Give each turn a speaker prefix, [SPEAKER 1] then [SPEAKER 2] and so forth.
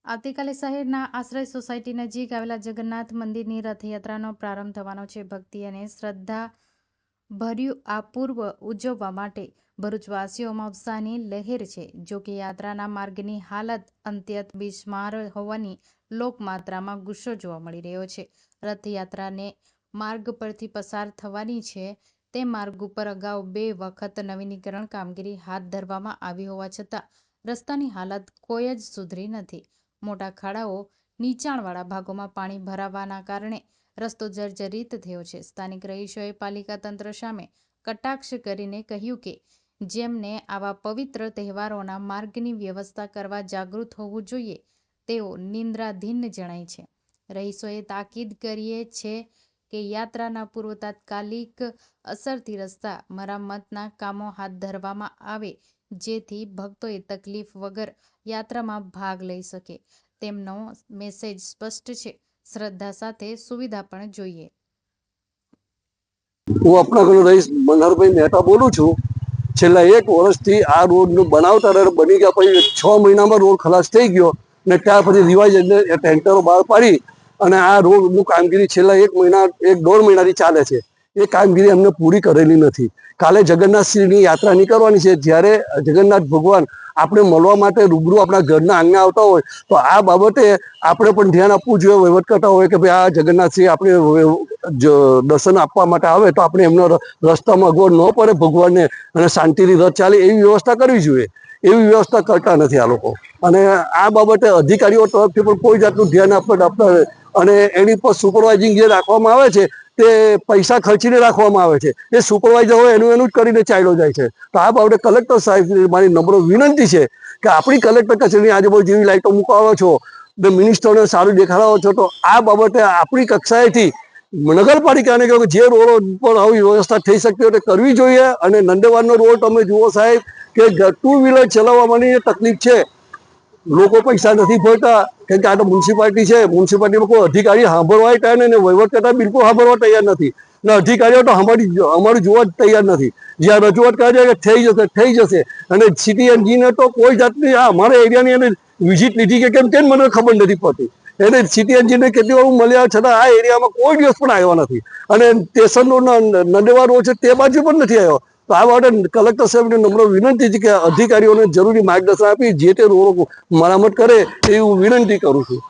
[SPEAKER 1] આવતીકાલે શહેરના આશ્રય સોસાયટી નજીક આવેલા જગન્નાથ મંદિરની રથયાત્રાનો પ્રારંભ થવાનો છે. ભક્તિ અને શ્રદ્ધા ભર્યું આ પૂર્વ ઉજવવા માટે ભરૂચવાસીઓમાં ઉત્સાહની લહેર છે. જોકે યાત્રાના માર્ગની હાલત અત્યંત બિસ્માર હોવાની લોકમાત્રામાં ગુસ્સો જોવા મળી રહ્યો છે. રથયાત્રાને માર્ગ પરથી પસાર થવાની છે. તે માર્ગ ઉપર અગાઉ 2 વખત નવીનીકરણ કામગીરી હાથ ધરવામાં આવી હોવા છતાં રસ્તાની હાલત કોઈ જ સુધરી નથી. મોટા ખાડાઓ, નીચાણવાળા ભાગોમાં પાણી ભરાવાના કારણે રસ્તો જર્જરિત થયો છે. સ્થાનિક રહીશોએ પાલિકા તંત્ર સામે કટાક્ષ કરીને કહ્યું કે જેમને આવા પવિત્ર તહેવારોના માર્ગની વ્યવસ્થા કરવા જાગૃત હોવું જોઈએ તેઓ નિંદ્રાધીન જણાય છે. રહીશોએ તાકીદ કરીએ છે કે યાત્રાના પૂર્વ તાત્કાલિક અસરથી રસ્તા મરામતના કામો હાથ ધરવામાં આવે જેથી ભક્તોએ તકલીફ વગર યાત્રામાં ભાગ લઈ શકે. તેમનો મેસેજ સ્પષ્ટ છે, શ્રદ્ધા સાથે સુવિધા પણ જોઈએ.
[SPEAKER 2] હું આપણા ઘરનો રહીશ મનહરભાઈ મહેતા બોલું છું. છેલ્લા 1 વર્ષથી આ રોડનું બનાવતા બની ગયા પછી 6 મહિનામાં રોડ ખલાસ થઈ ગયો ને ત્યાર પછી રિવાઇઝ એટલે ટેન્કરો બહાર પાડી અને આ રોડનું કામગીરી છેલ્લા 1.5 મહિનાથી ચાલે છે. એ કામગીરી અમને પૂરી કરેલી નથી. કાલે જગન્નાથશ્રીની યાત્રા નીકળવાની છે. જ્યારે જગન્નાથ ભગવાન આપણે મળવા માટે રૂબરૂ આપણા ઘરના આંગણે આવતા હોય તો આ બાબતે આપણે પણ ધ્યાન આપવું જોઈએ. વહીવટ કરતા હોય કે ભાઈ આ જગન્નાથશ્રી આપણે દર્શન આપવા માટે આવે તો આપણે એમનો રસ્તામાં અગવડ ન પડે ભગવાનને અને શાંતિથી રથ ચાલે એવી વ્યવસ્થા કરવી જોઈએ. એવી વ્યવસ્થા કરતા નથી આ લોકો. અને આ બાબતે અધિકારીઓ તરફથી પણ કોઈ જાતનું ધ્યાન આપતા અને એની પર સુપરવાઇઝિંગ જે રાખવામાં આવે છે તે પૈસા ખર્ચીને રાખવામાં આવે છે. એ સુપરવાઇઝર હોય એનું જ કરીને ચાલ્યો જાય છે. તો આ બાબતે કલેક્ટર સાહેબ મારી નમ્ર વિનંતી છે કે આપણી કલેક્ટર કચેરીની આજુબાજુ જેવી લાઈટો મુકાવો છો, મિનિસ્ટરોને સારું દેખાડો છો, તો આ બાબતે આપણી કક્ષાએથી નગરપાલિકાને કહ્યું કે જે રોડો પર આવી વ્યવસ્થા થઈ શકતી હોય તે કરવી જોઈએ. અને નંદેવારનો રોડ તમે જુઓ સાહેબ કે 2 વ્હીલર ચલાવવાની તકલીફ છે. લોકો પૈસા નથી ભરતા કેમ કે આ તો મ્યુનિસિપાલિટી છે. મ્યુનિસિપાલિટીમાં કોઈ અધિકારી સાંભળવા તૈયાર નહીં, વહીવટ કરતા બિલકુલ સાંભળવા તૈયાર નથી ને અધિકારીઓ તો અમારું જોવા જ તૈયાર નથી. જ્યાં રજૂઆત કરે છે કે થઈ જશે અને સિટી એન્જિનિયર તો કોઈ જાતની આ અમારા એરિયાની એને વિઝિટ લીધી કે કેમ મને ખબર નથી પડતી. એને સિટી એન્જિનિયર કેટલી વાર મળ્યા છતાં આ એરિયામાં કોઈ દિવસ પણ આવ્યા નથી. અને સ્ટેશન રોડ નંદેવા રોડ છે તે બાજુ પણ નથી આવ્યો. તો આ બાબતે કલેક્ટર સાહેબને નમ્ર વિનંતી છે કે અધિકારીઓને જરૂરી માર્ગદર્શન આપી જે તે રોડ મરામત કરે એવી વિનંતી કરું છું.